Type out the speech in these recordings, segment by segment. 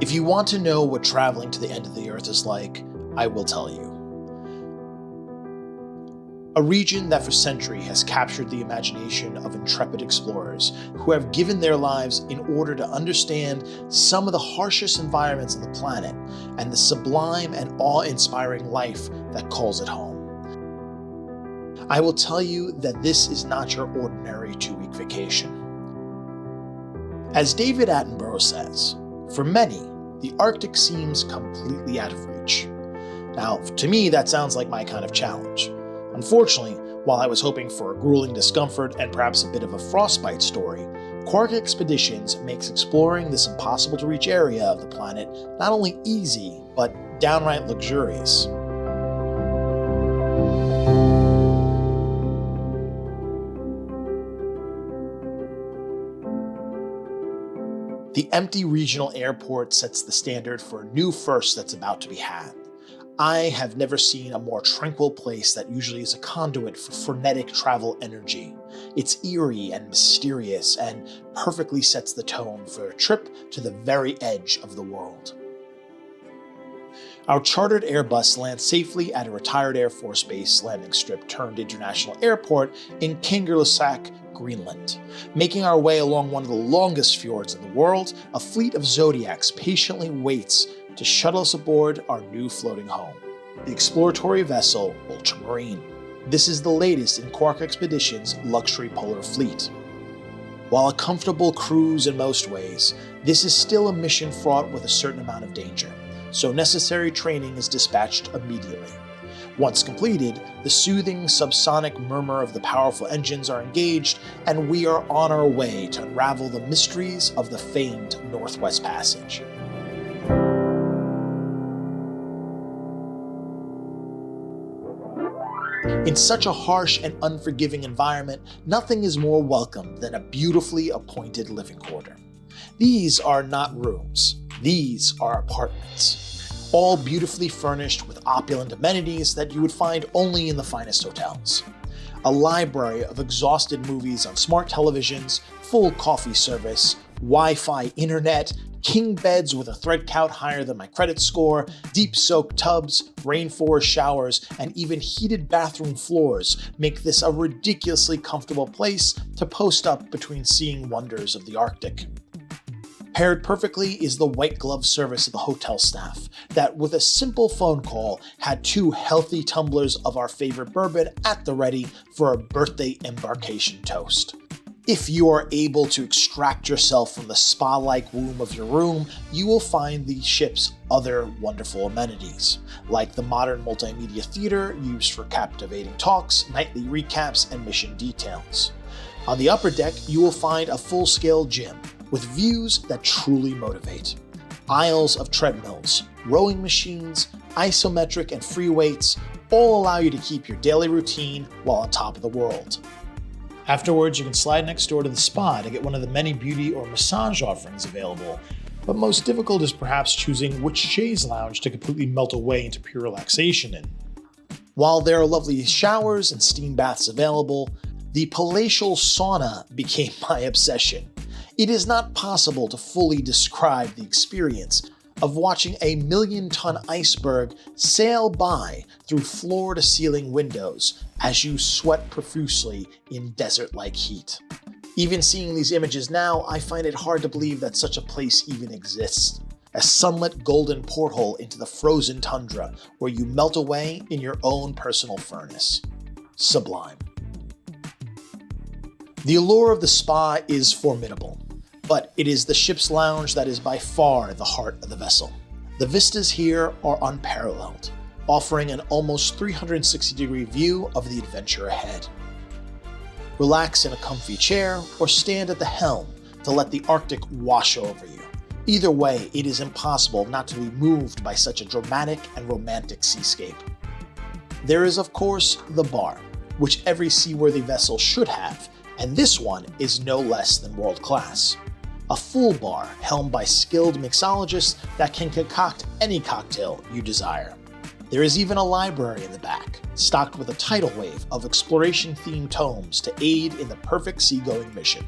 If you want to know what traveling to the end of the Earth is like, I will tell you. A region that for centuries has captured the imagination of intrepid explorers who have given their lives in order to understand some of the harshest environments on the planet and the sublime and awe-inspiring life that calls it home. I will tell you that this is not your ordinary 2-week vacation. As David Attenborough says, for many, the Arctic seems completely out of reach. Now, to me, that sounds like my kind of challenge. Unfortunately, while I was hoping for a grueling discomfort and perhaps a bit of a frostbite story, Quark Expeditions makes exploring this impossible-to-reach area of the planet not only easy, but downright luxurious. The empty regional airport sets the standard for a new first that's about to be had. I have never seen a more tranquil place that usually is a conduit for frenetic travel energy. It's eerie and mysterious and perfectly sets the tone for a trip to the very edge of the world. Our chartered Airbus lands safely at a retired Air Force Base landing strip turned international airport in Kangerlussuaq, Greenland. Making our way along one of the longest fjords in the world, a fleet of Zodiacs patiently waits to shuttle us aboard our new floating home, the exploratory vessel Ultramarine. This is the latest in Quark Expeditions' luxury polar fleet. While a comfortable cruise in most ways, this is still a mission fraught with a certain amount of danger, so necessary training is dispatched immediately. Once completed, the soothing subsonic murmur of the powerful engines are engaged, and we are on our way to unravel the mysteries of the famed Northwest Passage. In such a harsh and unforgiving environment, nothing is more welcome than a beautifully appointed living quarter. These are not rooms, these are apartments, all beautifully furnished with opulent amenities that you would find only in the finest hotels. A library of exhausted movies on smart televisions, full coffee service, Wi-Fi internet, king beds with a thread count higher than my credit score, deep soaked tubs, rainforest showers, and even heated bathroom floors make this a ridiculously comfortable place to post up between seeing wonders of the Arctic. Paired perfectly is the white glove service of the hotel staff that, with a simple phone call, had 2 healthy tumblers of our favorite bourbon at the ready for a birthday embarkation toast. If you are able to extract yourself from the spa-like womb of your room, you will find the ship's other wonderful amenities, like the modern multimedia theater used for captivating talks, nightly recaps, and mission details. On the upper deck, you will find a full-scale gym with views that truly motivate. Aisles of treadmills, rowing machines, isometric and free weights all allow you to keep your daily routine while on top of the world. Afterwards, you can slide next door to the spa to get one of the many beauty or massage offerings available, but most difficult is perhaps choosing which chaise lounge to completely melt away into pure relaxation in. While there are lovely showers and steam baths available, the palatial sauna became my obsession. It is not possible to fully describe the experience of watching a million-ton iceberg sail by through floor-to-ceiling windows as you sweat profusely in desert-like heat. Even seeing these images now, I find it hard to believe that such a place even exists. A sunlit golden porthole into the frozen tundra where you melt away in your own personal furnace. Sublime. The allure of the spa is formidable, but it is the ship's lounge that is by far the heart of the vessel. The vistas here are unparalleled, offering an almost 360-degree view of the adventure ahead. Relax in a comfy chair or stand at the helm to let the Arctic wash over you. Either way, it is impossible not to be moved by such a dramatic and romantic seascape. There is, of course, the bar, which every seaworthy vessel should have, and this one is no less than world-class. A full bar helmed by skilled mixologists that can concoct any cocktail you desire. There is even a library in the back, stocked with a tidal wave of exploration-themed tomes to aid in the perfect seagoing mission.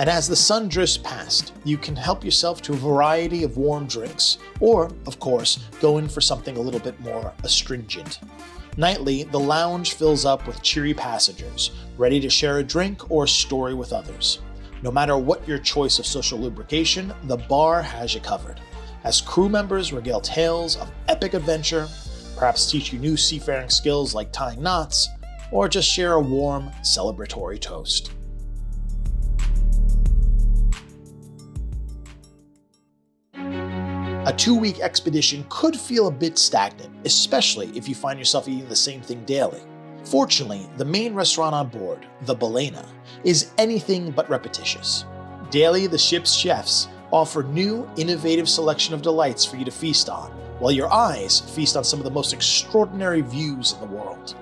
And as the sun drifts past, you can help yourself to a variety of warm drinks, or, of course, go in for something a little bit more astringent. Nightly, the lounge fills up with cheery passengers, ready to share a drink or a story with others. No matter what your choice of social lubrication, the bar has you covered, as crew members regale tales of epic adventure, perhaps teach you new seafaring skills like tying knots, or just share a warm, celebratory toast. A 2-week expedition could feel a bit stagnant, especially if you find yourself eating the same thing daily. Fortunately, the main restaurant on board, the Balena, is anything but repetitious. Daily, the ship's chefs offer new, innovative selection of delights for you to feast on, while your eyes feast on some of the most extraordinary views in the world.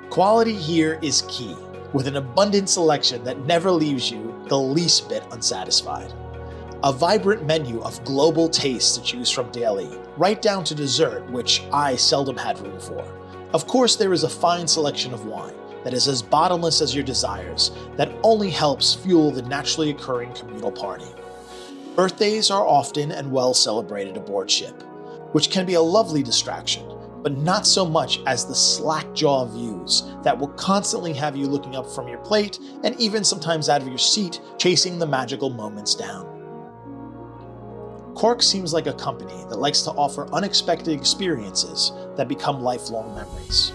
Quality here is key, with an abundant selection that never leaves you the least bit unsatisfied. A vibrant menu of global tastes to choose from daily, right down to dessert, which I seldom had room for. Of course, there is a fine selection of wine that is as bottomless as your desires, that only helps fuel the naturally occurring communal party. Birthdays are often and well celebrated aboard ship, which can be a lovely distraction, but not so much as the slack-jaw views that will constantly have you looking up from your plate and even sometimes out of your seat, chasing the magical moments down. Quark seems like a company that likes to offer unexpected experiences that become lifelong memories.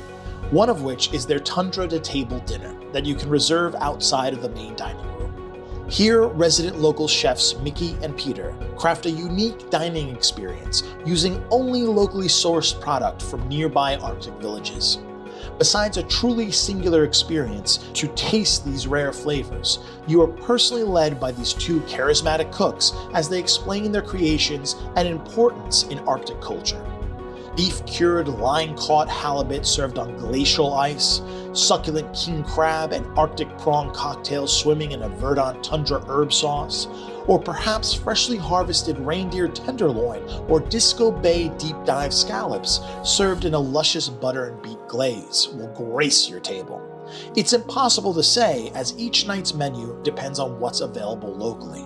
One of which is their tundra-to-table dinner that you can reserve outside of the main dining room. Here, resident local chefs Mickey and Peter craft a unique dining experience using only locally sourced product from nearby Arctic villages. Besides a truly singular experience to taste these rare flavors, you are personally led by these two charismatic cooks as they explain their creations and importance in Arctic culture. Beef-cured, line-caught halibut served on glacial ice, succulent king crab and Arctic prawn cocktails swimming in a verdant tundra herb sauce, or perhaps freshly harvested reindeer tenderloin or Disco Bay deep-dive scallops served in a luscious butter and beet glaze will grace your table. It's impossible to say, as each night's menu depends on what's available locally.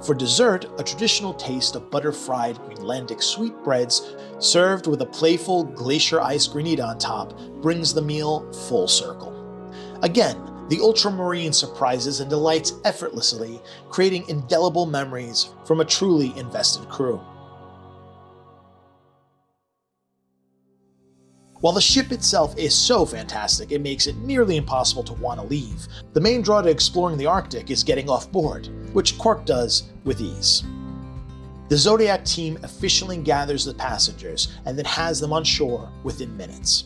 For dessert, a traditional taste of butter-fried Greenlandic sweetbreads served with a playful glacier ice granita on top brings the meal full circle. Again, the Ultramarine surprises and delights effortlessly, creating indelible memories from a truly invested crew. While the ship itself is so fantastic it makes it nearly impossible to want to leave, the main draw to exploring the Arctic is getting off board, which Quark does with ease. The Zodiac team efficiently gathers the passengers and then has them on shore within minutes.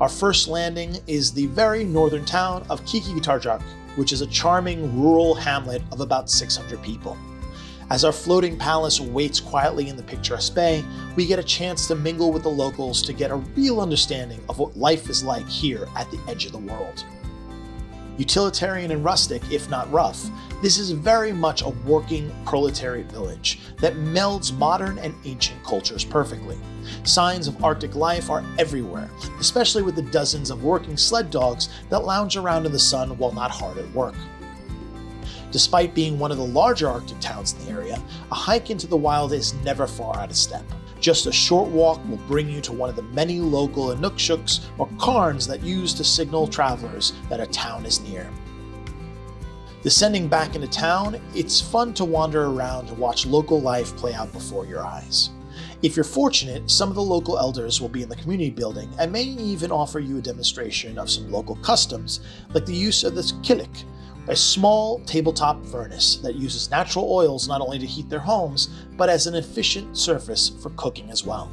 Our first landing is the very northern town of Qikiqtarjuq, which is a charming rural hamlet of about 600 people. As our floating palace waits quietly in the picturesque bay, we get a chance to mingle with the locals to get a real understanding of what life is like here at the edge of the world. Utilitarian and rustic, if not rough, this is very much a working proletariat village that melds modern and ancient cultures perfectly. Signs of Arctic life are everywhere, especially with the dozens of working sled dogs that lounge around in the sun while not hard at work. Despite being one of the larger Arctic towns in the area, a hike into the wild is never far out of step. Just a short walk will bring you to one of the many local inukshuks or cairns that use to signal travelers that a town is near. Descending back into town, it's fun to wander around and watch local life play out before your eyes. If you're fortunate, some of the local elders will be in the community building and may even offer you a demonstration of some local customs, like the use of this killik, a small tabletop furnace that uses natural oils not only to heat their homes, but as an efficient surface for cooking as well.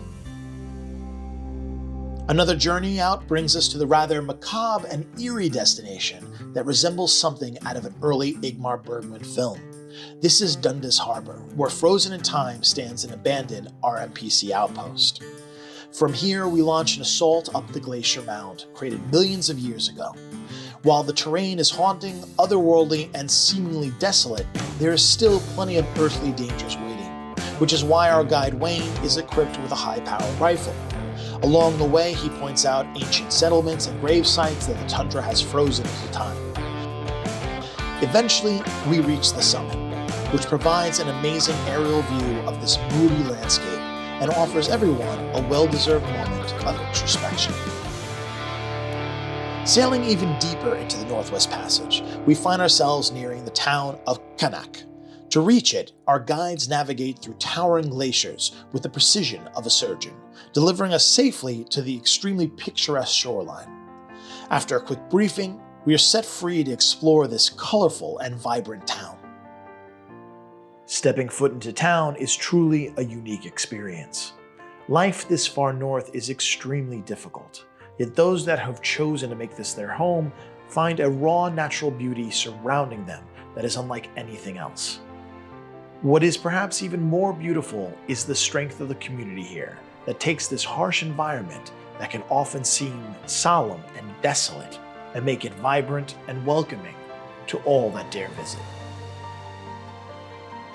Another journey out brings us to the rather macabre and eerie destination that resembles something out of an early Ingmar Bergman film. This is Dundas Harbor, where frozen in time stands an abandoned RMPC outpost. From here, we launch an assault up the glacier mound, created millions of years ago. While the terrain is haunting, otherworldly, and seemingly desolate, there is still plenty of earthly dangers waiting, which is why our guide Wayne is equipped with a high-powered rifle. Along the way, he points out ancient settlements and grave sites that the tundra has frozen into time. Eventually, we reach the summit, which provides an amazing aerial view of this moody landscape and offers everyone a well-deserved moment of introspection. Sailing even deeper into the Northwest Passage, we find ourselves nearing the town of Kanak. To reach it, our guides navigate through towering glaciers with the precision of a surgeon, delivering us safely to the extremely picturesque shoreline. After a quick briefing, we are set free to explore this colorful and vibrant town. Stepping foot into town is truly a unique experience. Life this far north is extremely difficult, yet those that have chosen to make this their home find a raw natural beauty surrounding them that is unlike anything else. What is perhaps even more beautiful is the strength of the community here that takes this harsh environment that can often seem solemn and desolate and make it vibrant and welcoming to all that dare visit.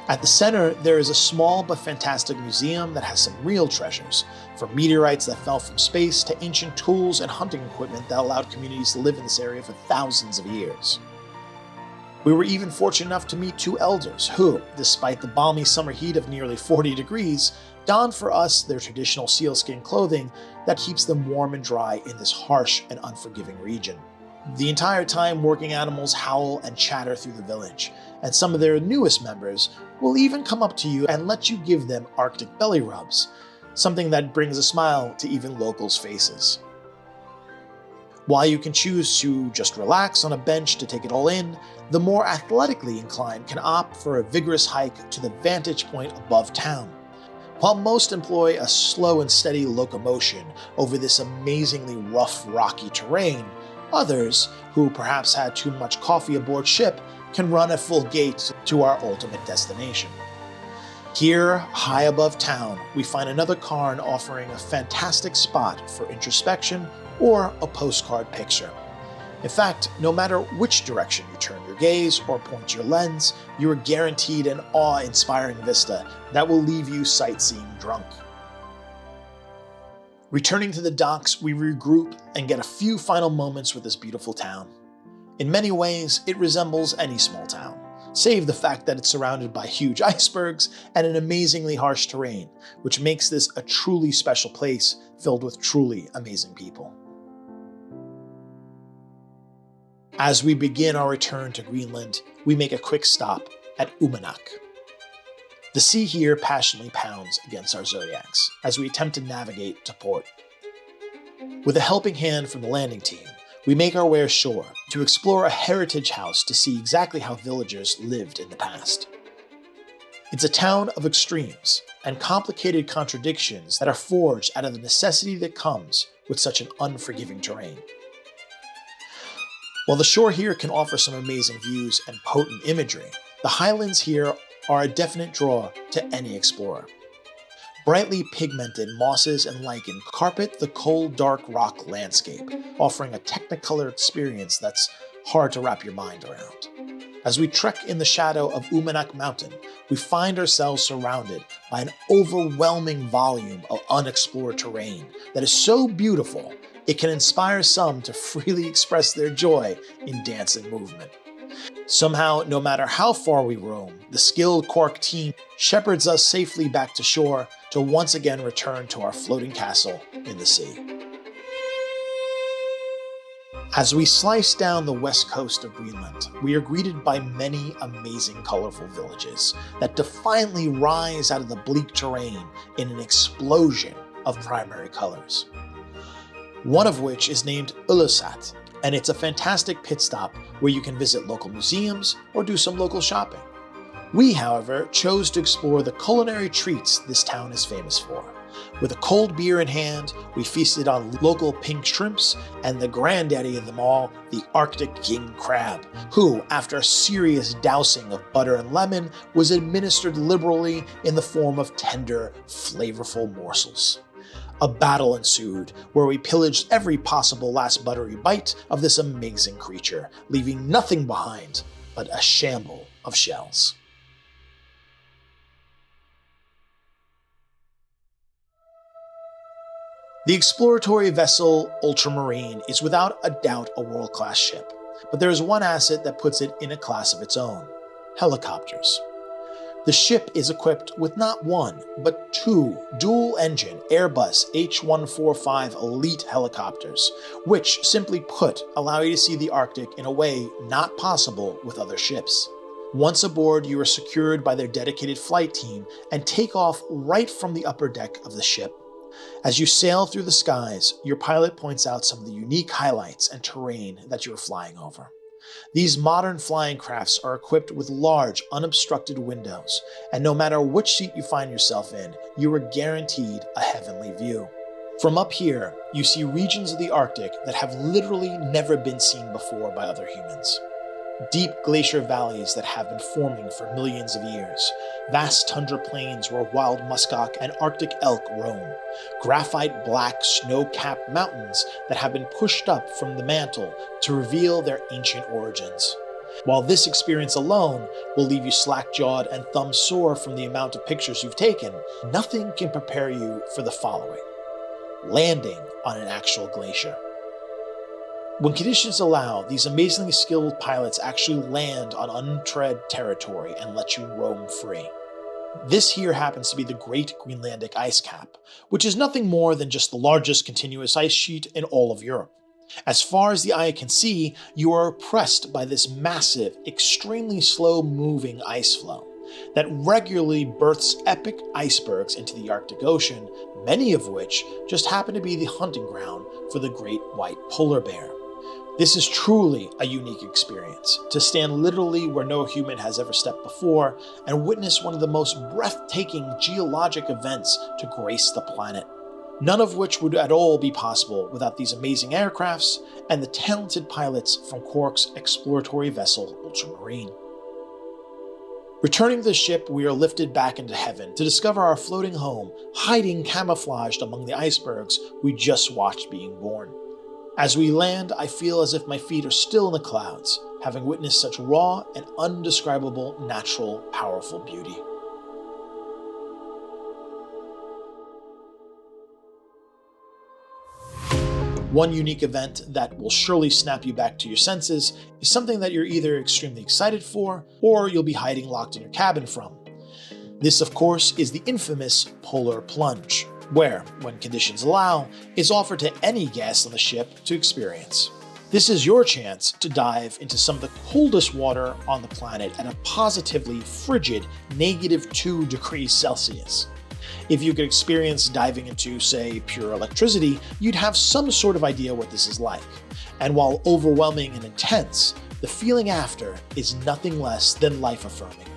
At the center, there is a small but fantastic museum that has some real treasures, from meteorites that fell from space to ancient tools and hunting equipment that allowed communities to live in this area for thousands of years. We were even fortunate enough to meet two elders who, despite the balmy summer heat of nearly 40 degrees, donned for us their traditional sealskin clothing that keeps them warm and dry in this harsh and unforgiving region. The entire time, working animals howl and chatter through the village, and some of their newest members will even come up to you and let you give them Arctic belly rubs, something that brings a smile to even locals' faces. While you can choose to just relax on a bench to take it all in, the more athletically inclined can opt for a vigorous hike to the vantage point above town. While most employ a slow and steady locomotion over this amazingly rough, rocky terrain, others, who perhaps had too much coffee aboard ship, can run at full gait to our ultimate destination. Here, high above town, we find another cairn offering a fantastic spot for introspection or a postcard picture. In fact, no matter which direction you turn your gaze or point your lens, you are guaranteed an awe-inspiring vista that will leave you sightseeing drunk. Returning to the docks, we regroup and get a few final moments with this beautiful town. In many ways, it resembles any small town, save the fact that it's surrounded by huge icebergs and an amazingly harsh terrain, which makes this a truly special place filled with truly amazing people. As we begin our return to Greenland, we make a quick stop at Uummannaq. The sea here passionately pounds against our zodiacs as we attempt to navigate to port. With a helping hand from the landing team, we make our way ashore to explore a heritage house to see exactly how villagers lived in the past. It's a town of extremes and complicated contradictions that are forged out of the necessity that comes with such an unforgiving terrain. While the shore here can offer some amazing views and potent imagery, the highlands here are a definite draw to any explorer. Brightly pigmented mosses and lichen carpet the cold, dark rock landscape, offering a technicolor experience that's hard to wrap your mind around. As we trek in the shadow of Uummannaq Mountain, we find ourselves surrounded by an overwhelming volume of unexplored terrain that is so beautiful it can inspire some to freely express their joy in dance and movement. Somehow, no matter how far we roam, the skilled Quark team shepherds us safely back to shore to once again return to our floating castle in the sea. As we slice down the west coast of Greenland, we are greeted by many amazing colorful villages that defiantly rise out of the bleak terrain in an explosion of primary colors. One of which is named Ilulissat, and it's a fantastic pit stop where you can visit local museums or do some local shopping. We, however, chose to explore the culinary treats this town is famous for. With a cold beer in hand, we feasted on local pink shrimps and the granddaddy of them all, the Arctic king crab, who, after a serious dousing of butter and lemon, was administered liberally in the form of tender, flavorful morsels. A battle ensued, where we pillaged every possible last buttery bite of this amazing creature, leaving nothing behind but a shamble of shells. The exploratory vessel Ultramarine is without a doubt a world-class ship, But there is one asset that puts it in a class of its own: helicopters. The ship is equipped with not one, but two dual-engine Airbus H-145 Elite helicopters, which, simply put, allow you to see the Arctic in a way not possible with other ships. Once aboard, you are secured by their dedicated flight team and take off right from the upper deck of the ship. As you sail through the skies, your pilot points out some of the unique highlights and terrain that you are flying over. These modern flying crafts are equipped with large, unobstructed windows, and no matter which seat you find yourself in, you are guaranteed a heavenly view. From up here, you see regions of the Arctic that have literally never been seen before by other humans. Deep glacier valleys that have been forming for millions of years, vast tundra plains where wild muskox and Arctic elk roam, graphite black snow-capped mountains that have been pushed up from the mantle to reveal their ancient origins. While this experience alone will leave you slack-jawed and thumb-sore from the amount of pictures you've taken, nothing can prepare you for the following: landing on an actual glacier. When conditions allow, these amazingly skilled pilots actually land on untread territory and let you roam free. This here happens to be the Great Greenlandic Ice Cap, which is nothing more than just the largest continuous ice sheet in all of Europe. As far as the eye can see, you are oppressed by this massive, extremely slow-moving ice flow that regularly berths epic icebergs into the Arctic Ocean, many of which just happen to be the hunting ground for the great white polar bear. This is truly a unique experience, to stand literally where no human has ever stepped before and witness one of the most breathtaking geologic events to grace the planet. None of which would at all be possible without these amazing aircrafts and the talented pilots from Quark's exploratory vessel, Ultramarine. Returning to the ship, we are lifted back into heaven to discover our floating home, hiding camouflaged among the icebergs we just watched being born. As we land, I feel as if my feet are still in the clouds, having witnessed such raw and undescribable natural, powerful beauty. One unique event that will surely snap you back to your senses is something that you're either extremely excited for, or you'll be hiding locked in your cabin from. This, of course, is the infamous polar plunge, where, when conditions allow, is offered to any guest on the ship to experience. This is your chance to dive into some of the coldest water on the planet at a positively frigid -2 degrees Celsius. If you could experience diving into, say, pure electricity, you'd have some sort of idea what this is like. And while overwhelming and intense, the feeling after is nothing less than life-affirming.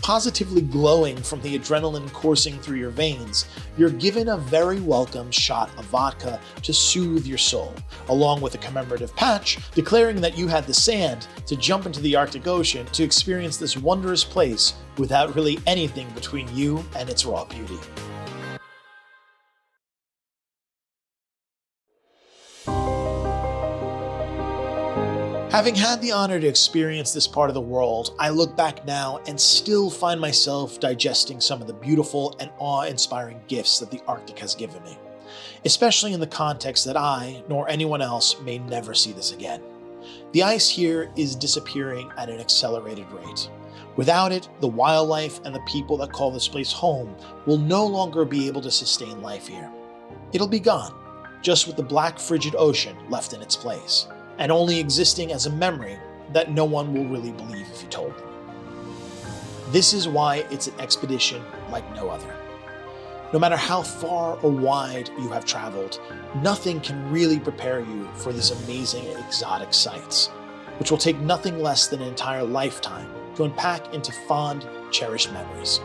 Positively glowing from the adrenaline coursing through your veins, you're given a very welcome shot of vodka to soothe your soul, along with a commemorative patch declaring that you had the sand to jump into the Arctic Ocean to experience this wondrous place without really anything between you and its raw beauty. Having had the honor to experience this part of the world, I look back now and still find myself digesting some of the beautiful and awe-inspiring gifts that the Arctic has given me, especially in the context that I, nor anyone else, may never see this again. The ice here is disappearing at an accelerated rate. Without it, the wildlife and the people that call this place home will no longer be able to sustain life here. It'll be gone, just with the black frigid ocean left in its place, and only existing as a memory that no one will really believe if you told them. This is why it's an expedition like no other. No matter how far or wide you have traveled, nothing can really prepare you for these amazing exotic sights, which will take nothing less than an entire lifetime to unpack into fond, cherished memories.